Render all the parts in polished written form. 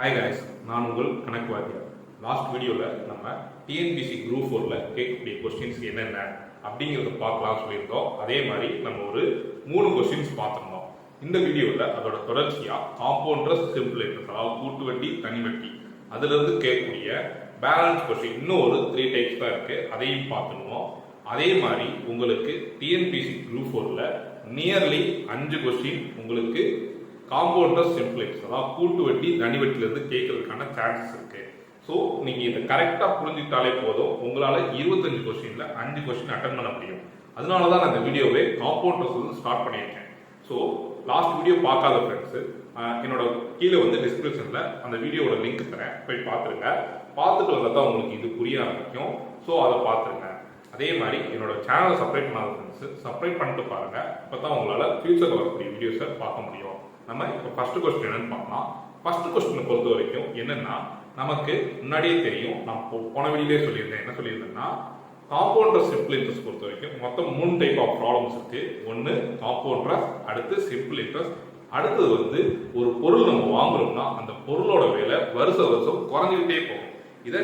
Hi guys, நான் உங்கள் கணக்கு வாத்தியார். லாஸ்ட் வீடியோவில் நம்ம டிஎன்பிசி குரூப் 4ல் கேட்கக்கூடிய கொஸ்டின்ஸ் என்னென்ன அப்படிங்கிறத பார்க்கலாம் சொல்லியிருந்தோம். அதே மாதிரி நம்ம ஒரு 3 கொஸ்டின்ஸ் பார்த்துருந்தோம். இந்த வீடியோவில் அதோட தொடர்ச்சியாக காம்பவுண்டர்ஸ், சிம்பிள் இன்ட்ரெஸ்ட், அதாவது கூட்டு வட்டி, தனி வட்டி, அதிலிருந்து கேட்கக்கூடிய பேலன்ஸ் கொஸ்டின் இன்னும் ஒரு 3 டைப்ஸ் தான் இருக்குது, அதையும் பார்த்துருவோம். அதே மாதிரி உங்களுக்கு டிஎன்பிசி குரூப் 4ல் நியர்லி 5 கொஸ்டின் உங்களுக்கு காம்பவுண்டர் சிம்பிள்ஸ், அதாவது கூட்டு வட்டி, தனி வட்டியிலிருந்து கேட்கறதுக்கான சான்சஸ் இருக்கு. ஸோ நீங்க இதை கரெக்டா புரிஞ்சுக்கிட்டாலே போதும், உங்களால 25 கொஸ்டின்ல 5 கொஸ்டின் அட்டன் பண்ண முடியும். அதனால தான் நான் இந்த வீடியோவே காம்பவுண்டர்ஸ் வந்து ஸ்டார்ட் பண்ணியிருக்கேன். ஸோ லாஸ்ட் வீடியோ பார்க்காத ஃப்ரெண்ட்ஸ், என்னோட கீழே வந்து டிஸ்கிரிப்ஷன்ல அந்த வீடியோட லிங்க் தரேன், போய் பார்த்துருங்க. பார்த்துட்டு வந்தால் தான் உங்களுக்கு இது புரிய ஆரம்பிக்கும். ஸோ அதை பார்த்துருங்க. அதே மாதிரி என்னோட சேனலை சப்ஸ்கிரைப் பண்ணாத ஃப்ரெண்ட்ஸ் சப்ஸ்கிரைப் பண்ணிட்டு பாருங்க. அப்போ தான் உங்களால் ஃபியூச்சரில் வரக்கூடிய வீடியோஸை பார்க்க முடியும். நம்ம இப்போ ஃபர்ஸ்ட் கொஸ்டின் என்னன்னு பார்க்கலாம். ஃபர்ஸ்ட் கொஸ்டினை பொறுத்த வரைக்கும் என்னன்னா, நமக்கு முன்னாடியே தெரியும், நான் போன வீடியோலே சொல்லியிருந்தேன். என்ன சொல்லியிருந்தேன்னா, காம்பவுண்டர் சிம்பிள் இன்ட்ரெஸ்ட் பொறுத்த வரைக்கும் மொத்தம் 3 டைப் ஆஃப் ப்ராப்ளம்ஸ் இருக்கு. ஒன்று காம்பவுண்டர், அடுத்து சிம்பிள் இன்ட்ரெஸ்ட், அடுத்தது வந்து ஒரு பொருள் நம்ம வாங்குறோம்னா அந்த பொருளோட விலை வருஷம் குறைஞ்சிக்கிட்டே போகும். இதை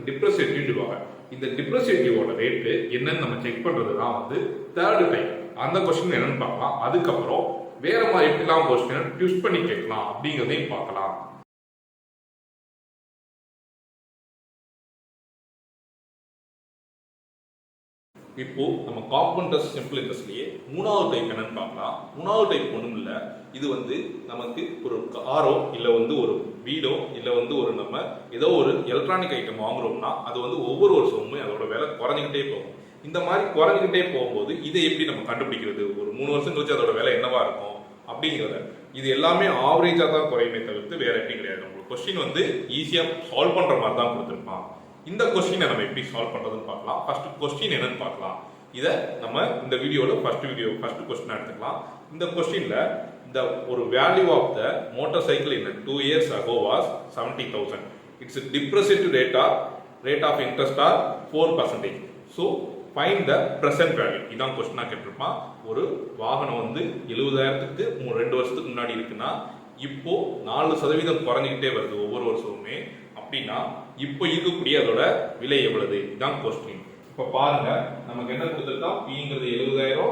டிப்ரெசிட்டிவ்னு சொல்லுவாங்க. இந்த டிப்ரெசிட்டிவோட ரேட்டு என்னன்னு நம்ம செக் பண்றது தான் வந்து தேர்ட் டைப். அந்த கொஸ்டின் என்னன்னு பார்க்கலாம். அதுக்கப்புறம் வேற மாதிரி எப்படிலாம் கொஸ்டின் ட்விஸ்ட் பண்ணி கேட்கலாம் அப்படிங்கிறதையும் பார்க்கலாம். இப்போ நம்ம காம்பவுண்டர் சிம்பிள் இன்ட்ரெஸ்ட்லயே 3வது டைப் என்னன்னு பார்க்கலாம். 3வது டைப் ஒன்றும் இல்லை, இது வந்து நமக்கு ஒரு காரோ இல்லை வந்து ஒரு வீடோ இல்லை வந்து ஒரு நம்ம ஏதோ ஒரு எலக்ட்ரானிக் ஐட்டம் வாங்குறோம்னா அது வந்து ஒவ்வொரு வருஷமுமே அதோட விலை குறைஞ்சிக்கிட்டே போகும். இந்த மாதிரி குறைஞ்சிக்கிட்டே போகும்போது இதை எப்படி நம்ம கண்டுபிடிக்கிறது, ஒரு 3 வருஷம் கழிச்சு அதோட விலை என்னவா இருக்கும் அப்படிங்கிறத, இது எல்லாமே ஆவரேஜா தான் குறையுமே தவிர்த்து வேற எப்படி கிடையாது. உங்களுக்கு கொஸ்டின் வந்து ஈஸியா சால்வ் பண்ற மாதிரி தான் கொடுத்துருப்பான். இந்த கொஸ்டினை நம்ம எப்படி சால்வ் பண்றதுன்னு பார்க்கலாம். ஃபர்ஸ்ட் கொஸ்டின் என்னன்னு பார்க்கலாம். இதை நம்ம இந்த வீடியோல ஃபர்ஸ்ட் கொஸ்டின் எடுத்துக்கலாம். இந்த கொஸ்டின்ல இந்த ஒரு value of the motorcycle in 2 years ago was 70,000. It's depreciative rate of interest are 4%. So find the present value. இதான் கொஸ்டினா கேட்டிருப்பான். ஒரு வாகனம் வந்து 70,000க்கு 2 வருஷத்துக்கு முன்னாடி இருக்குன்னா இப்போ 4% குறைஞ்சிக்கிட்டே வருது ஒவ்வொரு வருஷமுமே. அப்படின்னா இப்போ இருக்கக்கூடிய அதோட விலை எவ்வளவு? இதான் கொஸ்டின். இப்ப பாருங்க, நமக்கு என்ன கொடுத்துருக்கா, Pங்கிறது 70,000,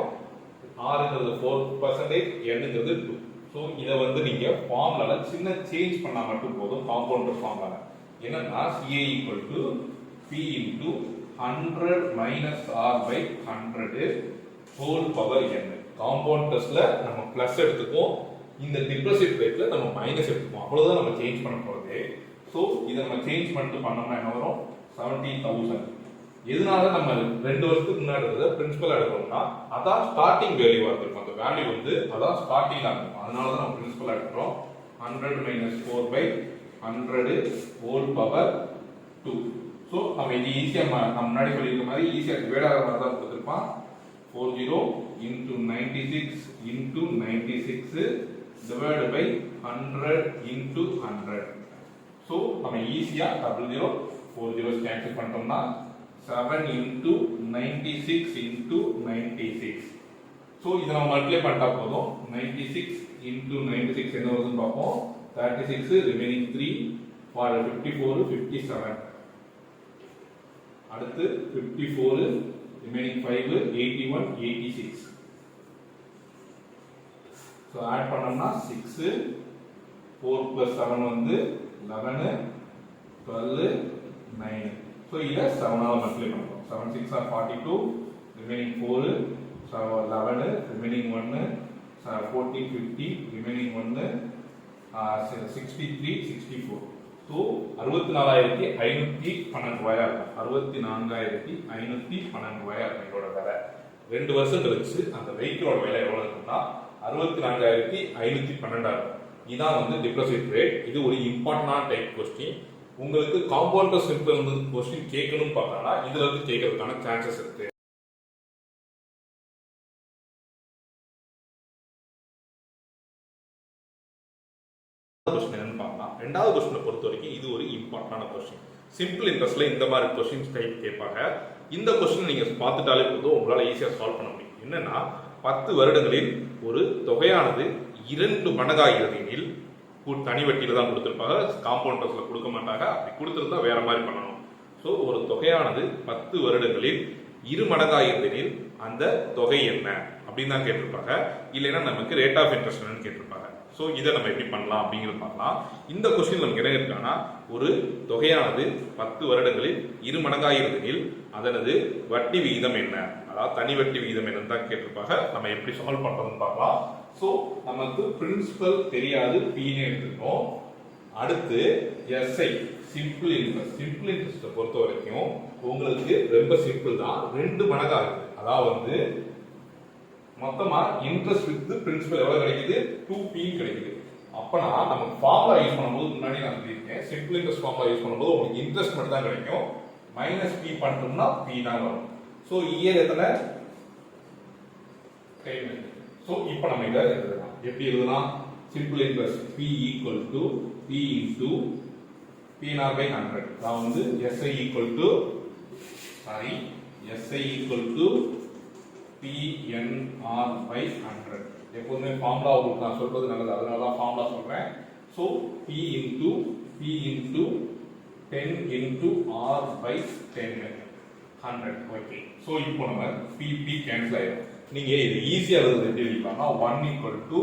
Rங்கிறது 4%, Nங்கிறது 2. ஸோ இதை வந்து நீங்க ஃபார்முலால சின்ன சேஞ்ச் பண்ணா மட்டும் போதும். காம்பவுண்டர் ஃபார்முலா என்னன்னா, CA equal to P into 100 minus R by 100 whole power n. காம்பவுண்டர்ஸ்ல நம்ம பிளஸ் எடுத்துக்குவோம், இந்த டிப்ரெசிட் ரேட்ல நம்ம மைனஸ் எடுத்துக்குவோம். அவ்வளவுதான் நம்ம சேஞ்ச் பண்ண போறது. ஸோ இதை நம்ம சேஞ்ச் பண்ணிட்டு பண்ணோம்னா என்ன வரும்? 70,000. எதனால நம்ம 2 வருஷத்துக்கு முன்னாடி இருந்ததை பிரின்சிபல் எடுக்கிறோம்னா அதான் ஸ்டார்டிங் வேல்யூவா இருக்கும். அந்த வேல்யூ வந்து அதான் ஸ்டார்டிங்கா இருக்கும். அதனால தான் நம்ம பிரின்சிபல் எடுக்கிறோம். 100 minus 4 by 100 whole power 2. So நம்ம இது ஈஸியா நம்ம முன்னாடி சொல்லியிருக்க மாதிரி ஈஸியா டிவைட் ஆகிற மாதிரி தான் கொடுத்துருப்பான். 40 into 96 into 96 divided by 100 into 100. So நம்ம ஈஸியா 00 40 கேன்சல் பண்ணிட்டோம்னா 7 into 96 into 96. ஸோ இதை நம்ம மல்டிப்ளை பண்ணிட்டா போதும். 96 into 96 என்ன வருதுன்னு பார்ப்போம். 36 ரிமைனிங் 3 for 54 57. அடுத்து 54 ரிமைனிங் 5 81 86. ஸோ ஆட் பண்ணோம்னா 6 4 plus 7 வந்து 11 12 9. ஸோ இதை 7ஆல மல்டிப்ளை பண்ணுறோம். 7 6 are 42, remaining 4 11, remaining 1 14 50, remaining 1 63 64. So 64,512 ரூபாயா இருக்கும். 64,512 ரூபாயா இருக்கும் இதோட விலை. 2 வருஷம் கழிச்சு அந்த வெஹிக்கிளோட விலை எவ்வளவு இருக்குன்னா 64,512 இருக்கும். இதான் வந்து டிப்ரெசிட் ரேட். இது ஒரு இம்பார்ட்டன்டான டைப் கொஸ்டின். உங்களுக்கு காம்பவுண்டர் சிம்பிள் கொஸ்டின் கேட்கணும்னு பார்த்தாங்கன்னா இதுல இருந்து கேட்கறதுக்கான சான்சஸ் இருக்கு. ரெண்டாவது கொஸ்டினை பொறுத்த வரைக்கும் இது ஒரு இம்பார்ட்டன்டான கொஸ்டின். சிம்பிள் இன்ட்ரெஸ்ட்ல இந்த மாதிரி கொஸ்டின்ஸ் டைப் கேட்பாங்க. இந்த கொஸ்டின் நீங்க பார்த்துட்டாலே போதும், உங்களால ஈஸியா சால்வ் பண்ண முடியும். என்னன்னா, 10 வருடங்களில் ஒரு தொகையானது 2 மடங்காகிறது எனில் தனி வட்டியில தான் கொடுத்துருப்பாங்க, காம்பவுண்ட் இன்ட்ரெஸ்ட்ல கொடுக்க மாட்டாங்க. அப்படி கொடுத்துருந்தா வேற மாதிரி பண்ணணும். ஸோ ஒரு தொகையானது 10 வருடங்களில் 2 மடங்காக இருந்தெனில் அந்த தொகை என்ன அப்படின்னு தான் கேட்டிருப்பாங்க. இல்லைன்னா நமக்கு ரேட் ஆஃப் இன்ட்ரெஸ்ட் என்னன்னு கேட்டிருப்பாங்க. ஸோ இதை நம்ம எப்படி பண்ணலாம் அப்படிங்கிறது பார்க்கலாம். இந்த கொஸ்டின் நமக்கு என்ன இருக்கான்னா, ஒரு தொகையானது 10 வருடங்களில் 2 மடங்காக இருந்தெனில் அதனது வட்டி விகிதம் என்ன, அதாவது தனி வட்டி விகிதம் என்னன்னு தான் கேட்டிருப்பாங்க. நம்ம எப்படி சால்வ் பண்றதுன்னு பார்க்கலாம். ஸோ நமக்கு பிரின்சிபல் தெரியாது, பீனே எடுத்துக்கணும். அடுத்து எஸ்ஐ சிம்பிள் இன்ட்ரெஸ்ட்டை பொறுத்த வரைக்கும் உங்களுக்கு ரொம்ப சிம்பிள் தான். 2 மடங்காக இருக்குது. அதாவது மொத்தமா இன்ட்ரெஸ்ட் வித் பிரின்சிபல் எவ்வளவு கிடைக்குது, 2p கிடைக்குது. அப்பனா நம்ம ஃபார்முலா யூஸ் பண்ணும்போது முன்னாடி நான் சொல்லியிருக்கேன், சிம்பிள் இன்ட்ரெஸ்ட் ஃபார்முலா யூஸ் பண்ணும்போது உங்களுக்கு இன்ட்ரெஸ்ட் மட்டும் தான் கிடைக்கும், மைனஸ் p பண்ணிட்டோம்னா p தான் வரும். ஸோ இயர் எத்தனை, ஸோ இப்போ நம்ம இதை எழுதலாம். எப்படி எழுதலாம், simple interest p equal to p into p0 by 100. அதாவது SI equal to SI equal to PNR by 100. எப்போதுமே ஃபார்முலா உங்களுக்கு நான் சொல்றது நல்லது, அதனால தான் ஃபார்முலா சொல்றேன். So P into 10 into R by 10 100. Okay. So இப்போ நம்ம P கேன்சல் ஆயிடும். நீங்க இது ஈஸியா எழுதுறது எப்படி எழுதிக்கலாம்னா 1 equal to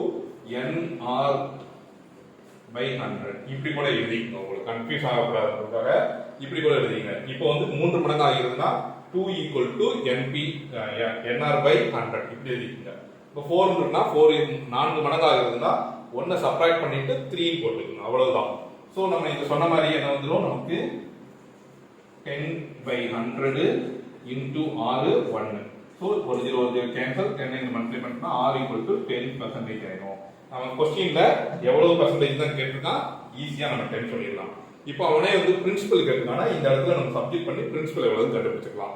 NR by 100 இப்படி கூட எழுதிக்கணும். உங்களுக்கு கன்ஃபியூஸ் ஆகக்கூடாதுன்றதுக்காக இப்படி கூட எழுதிங்க. இப்போ 3 மடங்கு ஆகிருந்தா 2 equal to NR by 100 இப்படி எழுதிக்கங்க. இப்போ 4னா 4 மடங்கு ஆகிருந்தா 1 சப்ட்ராக்ட் பண்ணிட்டு 3 போட்டுக்கணும், அவ்வளவுதான். ஸோ நம்ம இது சொன்ன மாதிரி என்ன வந்துடும், நமக்கு 10 by 100 into R 1. ஸோ ஒரு 0 கேன்சல், 10 மல்டிப்ளை பண்ணினா R equal to 10% ஆயிடும். நம்ம கொஸ்டின்ல எவ்வளவு பர்சன்டேஜ் தான் கேட்டிருக்கான், ஈஸியா நம்ம 10 சொல்லிடலாம். இப்போ அவனே பிரின்சிபல் கேட்டிருக்கானா, இந்த இடத்துல நம்ம சப்ஜெக்ட் பண்ணி பிரின்சிபல் எவ்வளவு கண்டுபிடிச்சிக்கலாம்.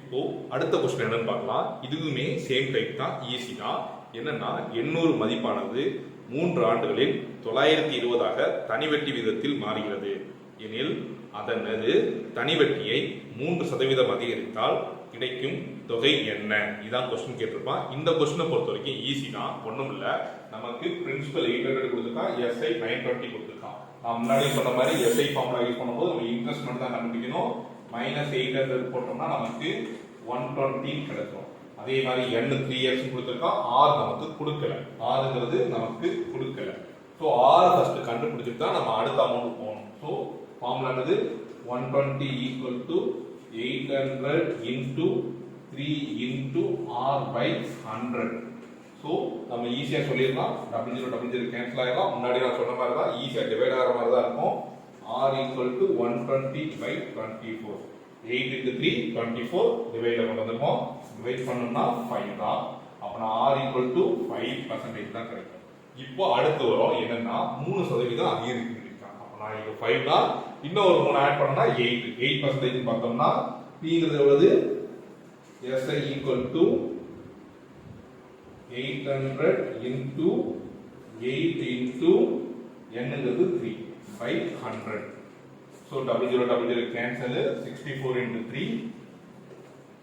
இப்போ அடுத்த கொஸ்டின் என்னன்னு பார்க்கலாம். இதுவுமே சேம் டைப் தான், ஈஸி தான். என்னன்னா 800 மதிப்பானது 3 ஆண்டுகளில் 920 தனி வட்டி விகிதத்தில் மாறுகிறது எனில் அதனது தனி வட்டியை 3% அதிகரித்தால் கிடைக்கும் தொகை என்ன, இதான் கொஸ்டின் கேட்டிருப்பான். இந்த கொஸ்டினை பொறுத்த வரைக்கும் ஈஸி தான், ஒன்றும் இல்லை. நமக்கு பிரின்சிபல் 800 கொடுத்துருக்கான், SI 920 கொடுத்துருக்கான். நான் முன்னாடி சொன்ன மாதிரி SI ஃபார்முலா யூஸ் பண்ணும்போது நம்ம இன்ட்ரெஸ்ட் மட்டும் தான் கண்டுபிடிக்கணும். -800 போட்டோம்னா நமக்கு 120 கிடைக்கும். அதே மாதிரி n 3 years கொடுத்துருக்கான், R நமக்கு கொடுக்கல, Rங்கிறது நமக்கு கொடுக்கல. ஸோ R ஃபர்ஸ்ட் கண்டுபிடிச்சிட்டு தான் நம்ம அடுத்த அமௌண்ட் போகணும். ஸோ ஃபார்முலானது 120 equal to 800 into 3 into R by 100. So நம்ம ஈஸியா சொல்லிடலாம், 00 கேன்சல் ஆயிடலாம். முன்னாடி நான் சொன்ன மாதிரி தான் ஈஸியா டிவைட் ஆகிற மாதிரி தான் இருக்கும். R equal to 120 by 24. 8 into 3 24 divide கொண்டு வந்திருக்கோம். டிவைட் பண்ணோம்னா 5 தான். அப்பனா R equal to 5% தான் கிடைக்கும். இப்போ அடுத்து வரும் என்னன்னா 3% அதிகரிக்கும். அப்பனா இது 5 தான், இன்னும் ஒரு 3 ஆட் பண்ணா 8% பார்த்தோம்னா Pங்கிறது எவ்வளவு, SI equal to 800 into 8 into n-ங்கிறது 3 by 100. So 00 cancel, 64 into 3,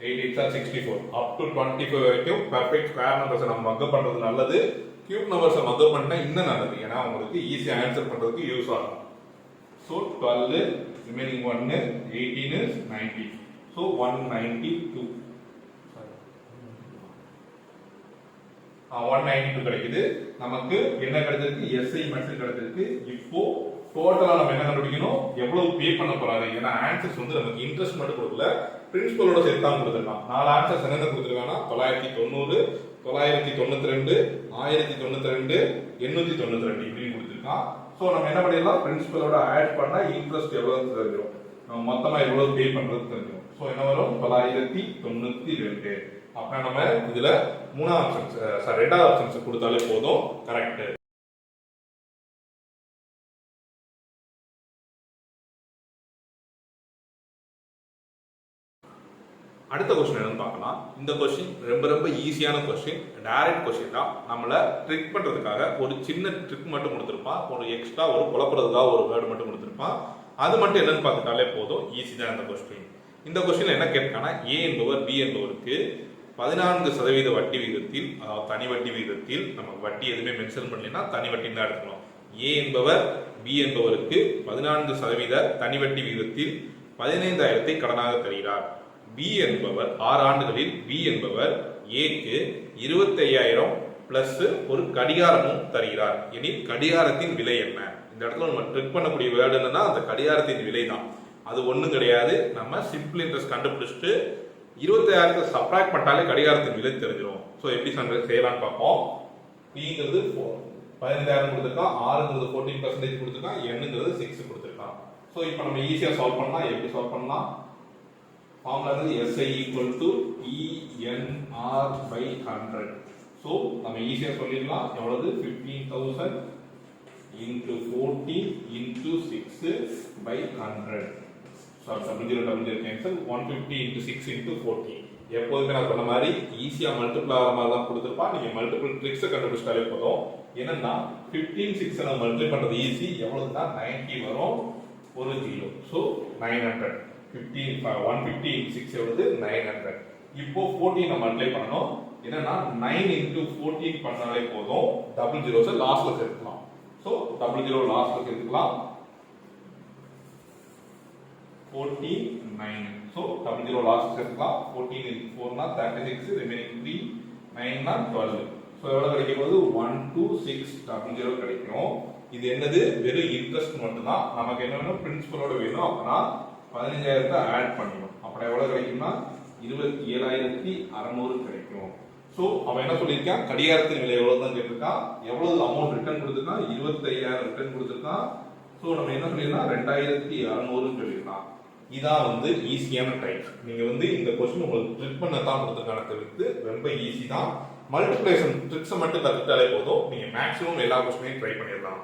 8 8 are 64. Up to 25 வரைக்கும் perfect square numbers நம்ம மக்க பண்றது நல்லது. cube numbers மக்க பண்ணா இன்னும் நல்லது, ஏன்னா உங்களுக்கு ஈஸியா ஆன்சர் பண்றதுக்கு யூஸ் ஆகும். So 12 remaining 1 18 is 90. So 192. 192 கிடைக்குது. நமக்கு என்ன கிடைச்சிருக்கு, SI மட்டும் கிடைச்சிருக்கு. இப்போ டோட்டலா நம்ம என்ன கண்டுபிடிக்கணும், எவ்வளவு பே பண்ண போறாரு. ஏன்னா ஆன்சர்ஸ் நமக்கு இன்ட்ரெஸ்ட் மட்டும் கொடுக்கல, பிரின்சிபலோட சேர்த்து தான் கொடுத்துருக்கான். 4 ஆன்சர்ஸ் என்னென்ன கொடுத்துருக்காங்கன்னா 990, 992, 1092, 892 இப்படின்னு கொடுத்துருக்கான். ஸோ நம்ம என்ன பண்ணிடலாம், பிரின்சிபலோட ஆட் பண்ணா இன்ட்ரெஸ்ட் எவ்வளவு தெரிஞ்சிடும், நம்ம மொத்தமா எவ்வளவு பே பண்றது தெரிஞ்சிடும். ஸோ என்ன வரும், 992. அப்ப நம்ம இதுல 2வது ஆப்ஷன்ஸ் கொடுத்தாலே போதும், கரெக்ட். அடுத்த கொஸ்டின் என்னன்னு பார்க்கலாம். இந்த கொஸ்டின் ரொம்ப ஈஸியான கொஸ்டின், டைரக்ட் கொஸ்டின் தான். நம்மள ட்ரிக் பண்றதுக்காக ஒரு சின்ன ட்ரிக் மட்டும் கொடுத்துருப்பான், ஒரு எக்ஸ்ட்ரா ஒரு குழப்பறதுக்காக ஒரு வேர்டு மட்டும் கொடுத்துருப்பான். அது மட்டும் என்னன்னு பார்த்துட்டாலே போதும், ஈஸி தான் இந்த கொஸ்டின். இந்த கொஸ்டின்ல என்ன கேட்கானா ஏ என்பவர் பி என்பவருக்கு 14% வட்டி விகிதத்தில், அதாவது தனி வட்டி விகிதத்தில், நம்ம வட்டி எதுவுமே மென்ஷன் பண்ணலைன்னா தனி வட்டி தான் எடுக்கணும். ஏ என்பவர் பி என்பவருக்கு 14% தனி வட்டி விகிதத்தில் 15,000 கடனாக தருகிறார். பி என்பவர் 6 ஆண்டுகளில் பி என்பவர் ஏக்கு 25,000 பிளஸ் ஒரு கடிகாரமும் தருகிறார். எனில் கடிகாரத்தின் விலை என்ன? இந்த இடத்துல நம்ம ட்ரிக் பண்ணக்கூடிய வேர்டு என்னன்னா அந்த கடிகாரத்தின் விலை தான். அது ஒண்ணும் கிடையாது. நம்ம சிம்பிள் இன்ட்ரெஸ்ட் கண்டுபிடிச்சிட்டு 25,000 சப்ராக்ட் பண்ணிட்டாலே கடிகாரத்தின் விலை தெரிஞ்சிடும். ஸோ எப்படி செய்யலாம்னு பார்ப்போம். பிங்கிறது 15,000 கொடுத்துருக்கான், ஆறுங்கிறது 14% கொடுத்துருக்கான், எண்ணுங்கிறது 6 கொடுத்துருக்கான். ஸோ இப்போ நம்ம ஈஸியா சால்வ் பண்ணலாம். எப்படி சால்வ் பண்ணலாம்? Formula SI equal to ENR by 100. So நம்ம ஈஸியா சொல்லிடலாம். எவ்வளவு? 15,000 into 14 into 6 by 100. So 0000 cancel. 150 into 6 into 14. எப்போதுமே நான் சொன்ன மாதிரி ஈஸியா மல்டிபிள் ஆகிற மாதிரி தான் கொடுத்துருப்பா. நீங்க மல்டிபிள் ட்ரிக்ஸை கண்டுபிடிச்சாலே போதும். என்னன்னா 15 6 நம்ம மல்டிப்ளை பண்றது ஈஸி. எவ்வளவுன்னா 90 வரும், ஒரு 0. ஸோ 900. 150 into 6 எவ்வளவு? 900. இப்போ 14 நம்ம மல்டிப்ளை பண்ணணும். என்னன்னா 9 into 14 பண்ணாலே போதும். 00 லாஸ்ட்ல சேர்த்துக்கலாம். ஸோ 00 லாஸ்ட்ல சேர்த்துக்கலாம். 49. So 00 லாஸ்ட் சேர்த்துக்கலாம். 14 into 4 னா 36, remaining 3, 9 னா 12. So எவ்வளவு கிடைக்கும் போது 12600 கிடைக்கும். இது என்னது? வெறும் இன்ட்ரெஸ்ட் மட்டும் தான். நமக்கு என்ன வேணும்? பிரின்சிபலோட வேணும். அப்பனா 15,000 ஆட் பண்ணணும். அப்ப எவ்வளவு கிடைக்கும்னா 27,600 கிடைக்கும். சோ அவன் என்ன சொல்லிருக்கான்? கடிகாரத்தின் விலை எவ்வளவு தான் கேட்டிருக்கான். எவ்வளவு அமௌண்ட் ரிட்டர்ன் கொடுத்திருக்கான்? 25,000 ரிட்டர்ன் கொடுத்திருக்கான். சோ நம்ம என்ன சொல்லிருந்தோம்? 2,600 சொல்லிருக்கான். இதான் வந்து ஈஸியான டைப். நீங்க வந்து இந்த क्वेश्चन உங்களுக்கு ட்ரிக் பண்ண தான் கொடுத்திருக்கான தவிர்த்து ரொம்ப ஈஸி தான். மல்டிப்ளிகேஷன் ட்ரிக்ஸ் மட்டும் கத்துக்கிட்டாலே போதும். நீங்க மேக்ஸிமம் எல்லா क्वेश्चनையும் ட்ரை பண்ணிடலாம்.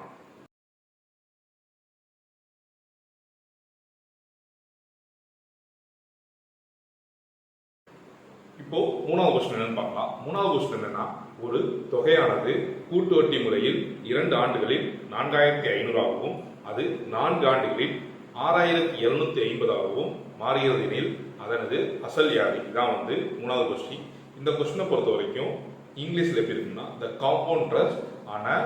இப்போ மூணாவது क्वेश्चन என்னன்னு பார்க்கலாம். மூணாவது क्वेश्चन என்னன்னா, ஒரு தொகையானது கூட்டு வட்டி முறையில் 2 ஆண்டுகளில் 4,500 ஆகவும் அது 4 ஆண்டுகளில் 6,750 ஆகவும் மாறுகிறது எனில் அதனது அசல் யாது? இதான் வந்து மூணாவது क्वेश्चन. இந்த क्वेश्चனை பொறுத்த வரைக்கும் இங்கிலீஷ்ல எப்படி இருக்குன்னா, the compound interest on a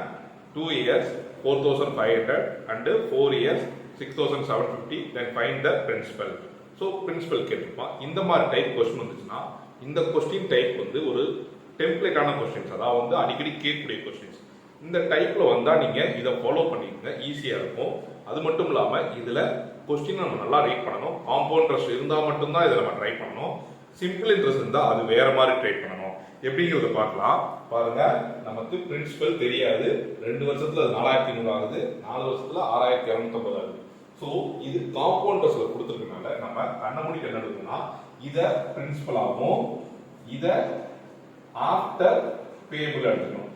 2 years 4,500 and 4 years 6,750 then find the principal. So principal கேட்டிருப்பான். இந்த மாதிரி டைப் क्वेश्चन வந்துச்சுன்னா இந்த क्वेश्चन டைப் வந்து ஒரு டெம்ப்ளேட்டான क्वेश्चंस, அதாவது வந்து அடிக்கடி கேட்கக்கூடிய क्वेश्चंस. இந்த டைப்ல வந்தா நீங்க இதை ஃபாலோ பண்ணிக்கங்க, ஈஸியா இருக்கும். அது மட்டும் இல்லாம இதுல क्वेश्चन நம்ம நல்லா ரீட் பண்ணணும். காம்பவுண்ட் இன்ட்ரெஸ்ட் இருந்தா மட்டும் தான் இதை நம்ம ட்ரை பண்ணணும். சிம்பிள் இன்ட்ரெஸ்ட் இருந்தா அது வேற மாதிரி ட்ரை பண்ணணும். எப்படிங்கிறத பார்க்கலாம். பாருங்க, நமக்கு பிரின்சிபல் தெரியாது. 2 வருஷத்துல அது 4,500 ஆகுது, 4 வருஷத்துல 6,250 ஆகுது. ஸோ இது காம்பவுண்ட் இன்ட்ரெஸ்ட்ல கொடுத்துருக்கனால நம்ம கண்ண மூடி என்ன எடுக்கணும்னா, இத பிரின்சிபலாகவும் இத ஆஃப்டர் பேபிள் எடுக்கணும்.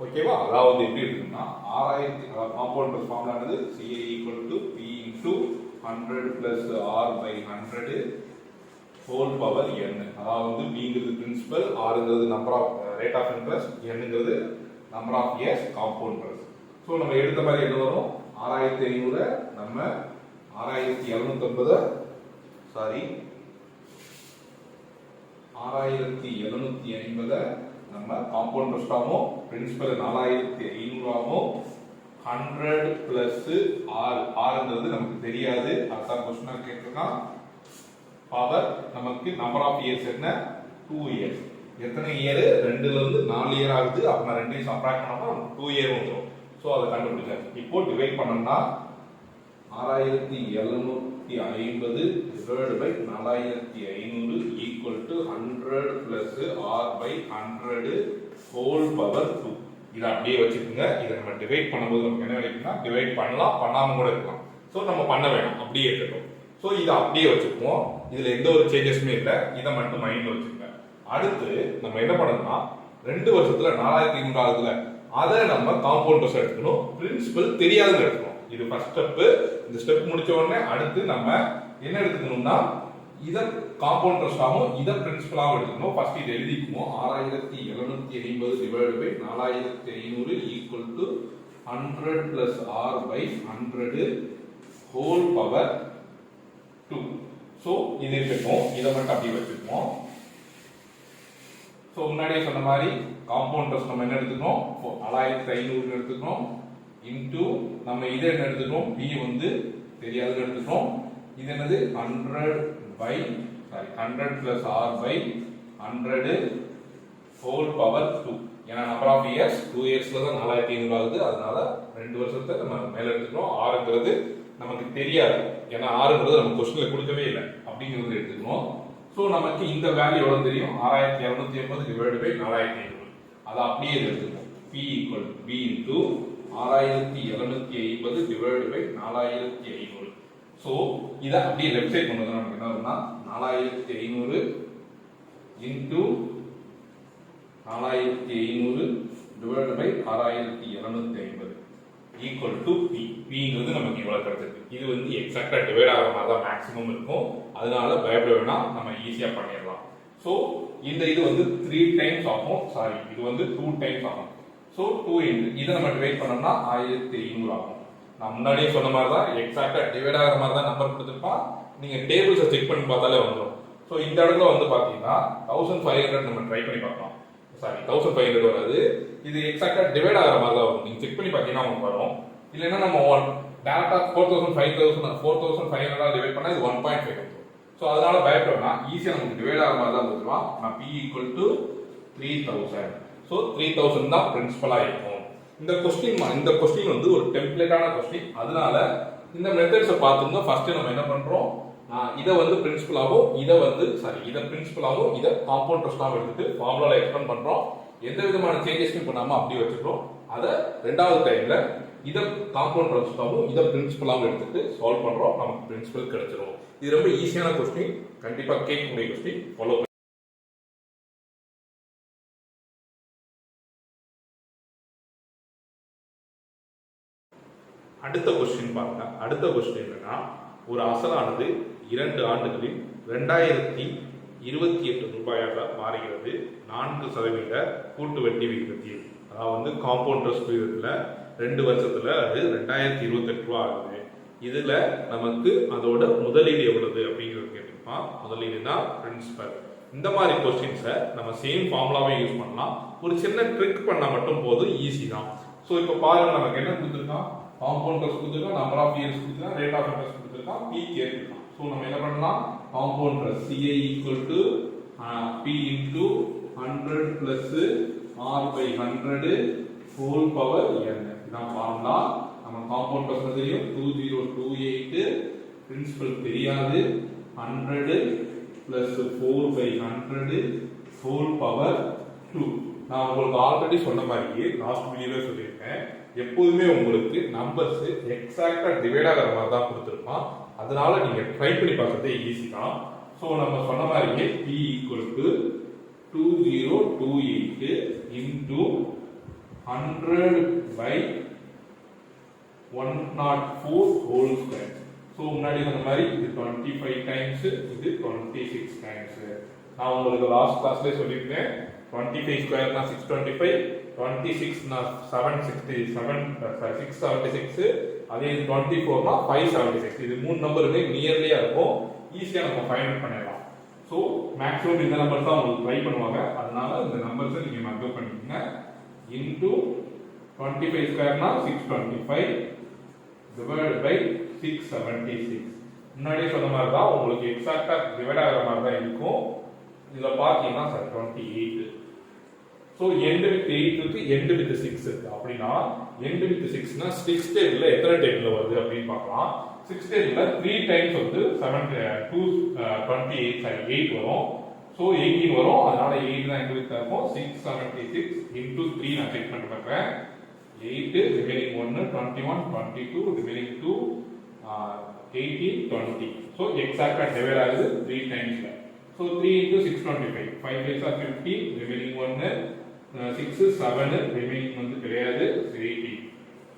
ஓகேவா? அதாவது எப்படி இருக்குன்னா 6,000 காம்பவுண்ட் இன்ட்ரெஸ்ட் ஃபார்முலா என்னது? CA equal to P into 100 plus R by 100 whole power n. அதாவது Bங்கிறது பிரின்சிபல், Rங்கிறது number of rate of interest, Nங்கிறது number of years compound interest. So நம்ம எடுத்த மாதிரி என்ன வரும்? 6,500 நம்ம 6,750 சாரி 6,750 நம்ம காம்பவுண்ட் இன்ட்ரெஸ்ட் ஆகும், பிரின்சிபல் 4,500 ஆகும், 100 பிளஸ் ஆர்ங்கிறது நமக்கு தெரியாது. அதான் क्वेश्चन கேட்டிருக்கான். பவர் நமக்கு நம்பர் ஆஃப் இயர்ஸ் என்ன? 2 இயர்ஸ். எத்தனை இயர்? 2ல இருந்து 4 இயர் ஆகுது. அப்ப நான் 2ஐயும் சப்ட்ராக்ட் பண்ணா 2 இயர் வந்துரும். சோ அதை கண்டுபிடிச்சாச்சு. இப்போ டிவைட் பண்ணோம்னா 6,750 divided by 4,500 equal to 100 plus R by 100 whole power 2. இதை அப்படியே வச்சுக்கோங்க. இதை நம்ம டிவைட் பண்ணும்போது நமக்கு என்ன கிடைக்கும்னா, டிவைட் பண்ணலாம், பண்ணாம கூட இருக்கலாம். ஸோ நம்ம பண்ண வேணாம், அப்படியே இருக்கட்டும். ஸோ இதை அப்படியே வச்சுக்குவோம். இதுல எந்த ஒரு சேஞ்சஸுமே இல்லை. இதை மட்டும் மைண்ட்ல வச்சுக்கோங்க. அடுத்து நம்ம என்ன பண்ணணும்னா, 2 வருஷத்துல 4,500 ஆகுதுல, அதை நம்ம காம்பவுண்ட் இன்ட்ரெஸ்ட் எடுக்கணும். பிரின்சிபல் தெரியாதுன்னு எடுக்கணும். இது ஃபர்ஸ்ட் ஸ்டெப். இந்த ஸ்டெப் முடிச்ச உடனே அடுத்து நம்ம என்ன எடுத்துக்கணும்னா, இத காம்பவுண்ட் இன்ட்ரெஸ்ட் ஆகும், இத பிரின்சிபலாவும் எடுத்துக்கணும். ஃபர்ஸ்ட் இத எழுதிக்குவோம். 6,750 divided by 4,500 equal to 100 plus R by 100 whole power 2. So இது இருக்கட்டும், இதை மட்டும் அப்படியே வச்சுருக்கோம். ஸோ முன்னாடியே சொன்ன மாதிரி காம்பவுண்ட் இன்ட்ரெஸ்ட் நம்ம என்ன எடுத்துக்கணும், 4500 எடுத்துக்கணும். இன்டூ நம்ம இதை என்ன எடுத்துக்கணும், பி வந்து தெரியாதுன்னு எடுத்துக்கணும். இது என்னது 100 plus r by 100 whole power 2. ஏன்னா நம்பர் ஆஃப் இயர்ஸ் 2 இயர்ஸ்ல தான் 4500 ஆகுது. அதனால 2 வருஷத்தை நம்ம மேல எடுத்துக்கணும். ஆறுங்கிறது நமக்கு தெரியாது, ஏன்னா ஆறுங்கிறது நம்ம கொஸ்டின்ல கொடுக்கவே இல்லை அப்படிங்கிறது எடுத்துக்கணும். ஸோ நமக்கு இந்த வேல்யூ எவ்வளவு தெரியும், 6280 டிவைட் பை 4500. அதை அப்படியே எடுத்துக்கணும். P equal to B into 6750 divide by 4500. So இதை அப்படியே லெஃப்ட் சைட் கொண்டு வந்து நமக்கு என்ன வரும்னா 4500 into 4500 divide by 6750 equal to P. பிங்கிறது நமக்கு இவ்வளவு கிடைச்சிருக்கு. இது வந்து எக்ஸாக்டா டிவைட் ஆகிற மாதிரி தான் மேக்ஸிமம் இருக்கும். அதனால பயப்பட வேணாம், நம்ம ஈஸியா பண்ணிடலாம். ஸோ இந்த இது வந்து 3 டைம்ஸ் ஆகும், சாரி இது வந்து 2 டைம்ஸ் ஆகும். ஸோ 2 இதை நம்ம டிவைட் பண்ணோம்னா 1500 ஆகும். நான் முன்னாடியே சொன்ன மாதிரி தான் எக்ஸாக்டா டிவைட் ஆகிற மாதிரி தான் நம்பர் கொடுத்துருப்பான். நீங்க டேபிள்ஸை செக் பண்ணி பார்த்தாலே வந்துடும். ஸோ இந்த இடத்துல வந்து பாத்தீங்கன்னா 1500 நம்ம ட்ரை பண்ணி பார்க்கலாம். சாரி 1500 வராது, இது எக்ஸாக்டா டிவைட் ஆகிற மாதிரி தான் வரும். நீங்க செக் பண்ணி பார்த்தீங்கன்னா உங்களுக்கு வரும். இல்லைன்னா நம்ம டேரக்டா 4500 டிவைட் பண்ணா இது 1.5 வரும். ஸோ அதனால பயப்படலாம், ஈஸியா நமக்கு டிவைட் ஆகிற மாதிரி தான் வந்துருவான். நான் P equal to 3000. ஸோ 3000 தான் பிரின்சிபலா இருக்கும். இந்த கொஸ்டின் வந்து ஒரு டெம்ப்ளேட்டான கொஸ்டின். அதனால இந்த மெத்தட்ஸை பார்த்துருந்தோம். ஃபர்ஸ்ட் நம்ம என்ன பண்றோம், இதை வந்து பிரின்சிபலாகவும் இதை பிரின்சிபலாகவும் இதை காம்பவுண்ட் இன்ட்ரெஸ்டாகவும் எடுத்துட்டு ஃபார்முலால எக்ஸ்பிளைன் பண்றோம். எந்த விதமான சேஞ்சஸும் பண்ணாம அப்படியே வச்சுக்கிறோம். அதை ரெண்டாவது டைம்ல இதை காம்பவுண்ட் இன்ட்ரெஸ்டாகவும் இதை பிரின்சிபலாகவும் எடுத்துட்டு சால்வ் பண்றோம். நமக்கு பிரின்சிபல் கிடைச்சிரும். இது ரொம்ப ஈஸியான கொஸ்டின், கண்டிப்பா கேட்கக்கூடிய கொஸ்டின். ஃபாலோ அடுத்த கொஸ்டின் பாருங்க. அடுத்த கொஸ்டின் என்னன்னா, ஒரு அசலானது 2 ஆண்டுகளில் 2028 ரூபாயாக மாறுகிறது. 4% கூட்டு வட்டி விகிதத்தில், அதாவது காம்பவுண்ட் இன்ட்ரெஸ்ட் விகிதத்துல 2 வருஷத்துல அது 2028 ரூபாய் ஆகுது. இதுல நமக்கு அதோட முதலீடு எவ்வளவு அப்படிங்கிறது கேட்டிருப்பான். முதலீடுனா பிரின்சிபல். இந்த மாதிரி கொஸ்டின்ஸை நம்ம சேம் ஃபார்முலாவே யூஸ் பண்ணலாம். ஒரு சின்ன ட்ரிக் பண்ணா மட்டும் போதும், ஈஸி தான். ஸோ இப்போ பாருங்க, நமக்கு என்ன கொடுத்துருக்கான், காம்பவுண்ட் இன்ட்ரெஸ்ட் கொடுத்துருக்கான், நம்பர் ஆஃப் இயர்ஸ் கொடுத்துருக்கான், ரேட் ஆஃப் இன்ட்ரெஸ்ட் கொடுத்துருக்கான், பி கேட்டிருக்கான். ஸோ நம்ம என்ன பண்ணலாம், compound interest CI equal to P into 100 plus R by 100 whole power n. இதான் ஃபார்முலா. நம்ம காம்பவுண்ட் இன்ட்ரெஸ்ட் தெரியும் 2028, பிரின்சிபல் தெரியாது, 100 பிளஸ் 4 பை 100 ஹோல் பவர் 2. நான் உங்களுக்கு ஆல்ரெடி சொன்ன மாதிரி லாஸ்ட் வீடியோல சொல்லியிருக்கேன், எப்போதுமே உங்களுக்கு நம்பர்ஸ் எக்ஸாக்டா டிவைட் ஆகிற மாதிரி தான் கொடுத்துருப்பான். அதனால நீங்க ட்ரை பண்ணி பார்க்கறதே ஈஸி தான். ஸோ நம்ம சொன்ன மாதிரியே P equal to 2028 into 100 by 104 whole square. So முன்னாடி சொன்ன மாதிரி இது 25 டைம்ஸ், இது 26 டைம்ஸ். நான் உங்களுக்கு லாஸ்ட் கிளாஸ்லேயே சொல்லியிருக்கேன், 25 ஸ்கொயர்னா 625, 26 னா 676, அதே 24னா 576. இது மூணு நம்பருமே நியர்லியா இருக்கும், ஈஸியா நம்ம ஃபைண்ட் அவுட் பண்ணிடலாம். ஸோ மேக்ஸிமம் இந்த நம்பர் தான் உங்களுக்கு ட்ரை பண்ணுவாங்க. அதனால இந்த நம்பர்ஸை நீங்க மக்கப் பண்ணிக்கோங்க. இன்டூ 25 ஸ்கொயர்னா 625 டிவைட் பை 676. முன்னாடியே சொன்ன மாதிரி தான் உங்களுக்கு எக்ஸாக்டா டிவைட் ஆகிற மாதிரி தான் இருக்கும். இதுல பாத்தீங்கன்னா 28. ஸோ எண்ட் வித் 8 இருக்கு, எண்ட் வித் 6 இருக்கு. அப்படின்னா எண்ட் வித் 6னா 6 டேபிள்ல எத்தனை டேபிள்ல வருது அப்படின்னு பார்க்கலாம். 6 டேபிள்ல 3 டைம்ஸ் 8 வரும். ஸோ 18 வரும். அதனால 8 தான் எண்ட் வித் இருக்கும். 676 இன்டூ 3 நான் செக் பண்ணி பார்க்குறேன். 8 ரிமைனிங் 1 21 22 ரிமைனிங் 2 18 20. ஸோ எக்ஸாக்டா டிவைட் ஆகுது 3 டைம்ஸ்ல. So 3 into 625, 5 days are 50, remaining 1, 6 7, remaining வந்து கிடையாது 80.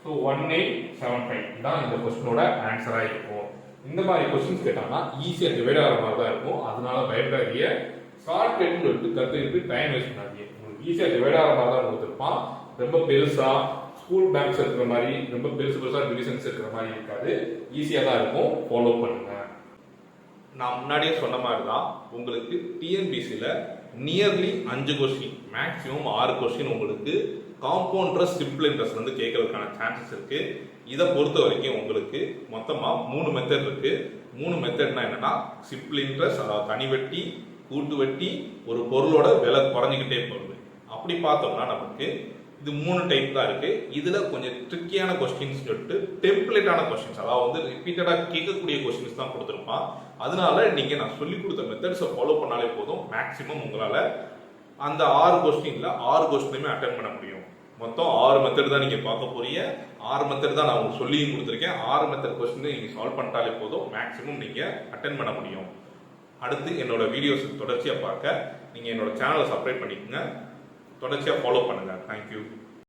So 1875 தான் இந்த क्वेश्चनோட ஆன்சரா இருக்கும். இந்த மாதிரி क्वेश्चंस கேட்டாங்கன்னா ஈஸியா டிவைட் ஆகிற மாதிரி தான் இருக்கும். அதனால பயப்படாதீங்க, ஷார்ட் கட்னு சொல்லிட்டு கத்துக்கிட்டு டைம் வேஸ்ட் பண்ணாதீங்க. உங்களுக்கு ஈஸியா டிவைட் ஆகிற மாதிரி தான் கொடுத்துருப்பான். ரொம்ப பெருசா ஸ்கூல் பேங்க்ஸ் இருக்கிற மாதிரி ரொம்ப பெருசா டிவிஷன்ஸ் இருக்கிற மாதிரி இருக்காது, ஈஸியா தான் இருக்கும். ஃபாலோ பண்ணுங்க. நான் முன்னாடியே சொன்ன மாதிரி தான் உங்களுக்கு டிஎன்பிசியில் நியர்லி 5 கொஸ்டின் மேக்ஸிமம் 6 கொஸ்டின் உங்களுக்கு காம்பவுண்ட் இன்ட்ரெஸ்ட் சிம்பிள் இன்ட்ரெஸ்ட் வந்து கேட்கறதுக்கான சான்சஸ் இருக்கு. இதை பொறுத்த வரைக்கும் உங்களுக்கு மொத்தமாக 3 மெத்தட் இருக்கு. 3 மெத்தட்னா என்னன்னா சிம்பிள் இன்ட்ரெஸ்ட், அதாவது தனி வட்டி, கூட்டு வட்டி, ஒரு பொருளோட விலை குறைஞ்சிக்கிட்டே போகுது. அப்படி பார்த்தோம்னா நமக்கு இது 3 டைப் தான் இருக்கு. இதுல கொஞ்சம் ட்ரிக்கியான கொஸ்டின்ஸ் சொல்லிட்டு டெம்ப்ளேட்டான கொஸ்டின்ஸ், அதாவது வந்து ரிப்பீட்டடா கேட்கக்கூடிய கொஸ்டின்ஸ் தான் கொடுத்துருப்பான். அதனால நீங்க நான் சொல்லி கொடுத்த மெத்தட்ஸை ஃபாலோ பண்ணாலே போதும், மேக்ஸிமம் உங்களால அந்த 6 கொஸ்டின்ல 6 கொஸ்டினுமே அட்டன் பண்ண முடியும். மொத்தம் 6 மெத்தட் தான் நீங்க பார்க்க போறீங்க. 6 மெத்தட் தான் நான் உங்களுக்கு சொல்லியும் கொடுத்துருக்கேன். 6 மெத்தட் கொஸ்டின் நீங்க சால்வ் பண்ணிட்டாலே போதும், மேக்ஸிமம் நீங்க அட்டன் பண்ண முடியும். அடுத்து என்னோட வீடியோஸ் தொடர்ச்சியா பார்க்க நீங்க என்னோட சேனலை சப்ஸ்கிரைப் பண்ணிக்கோங்க. தொடர்ச்சியாக ஃபாலோ பண்ணுங்கள். தேங்க்யூ.